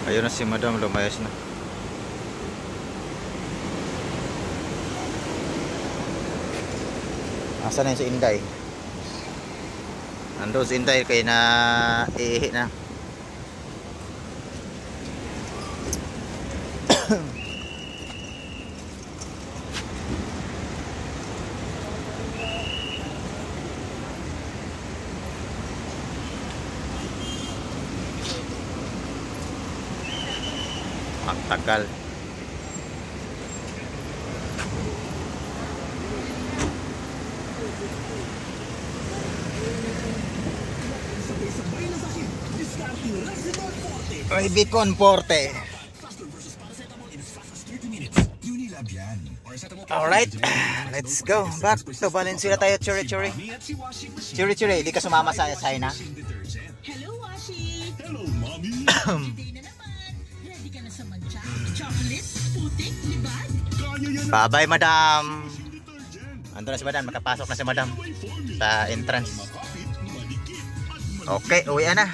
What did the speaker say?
Ayun na si madam, lumayas na. Asa na yung si Inday? Nandun si Inday kaya na iihi na. Ang tagal. Ay, Bicon Forte. Alright, let's go. Back to Valenzuela tayo, Churi Churi. Churi Churi, di ka sumama sa China? Hello, Washi! Hello, Mommy! Today na naman. Ready ka na sa mancha? Chocolate, putik, libag? Bye-bye, madam. Andun na si madam, makapasok na si madam sa entrance. Okay, uwi na.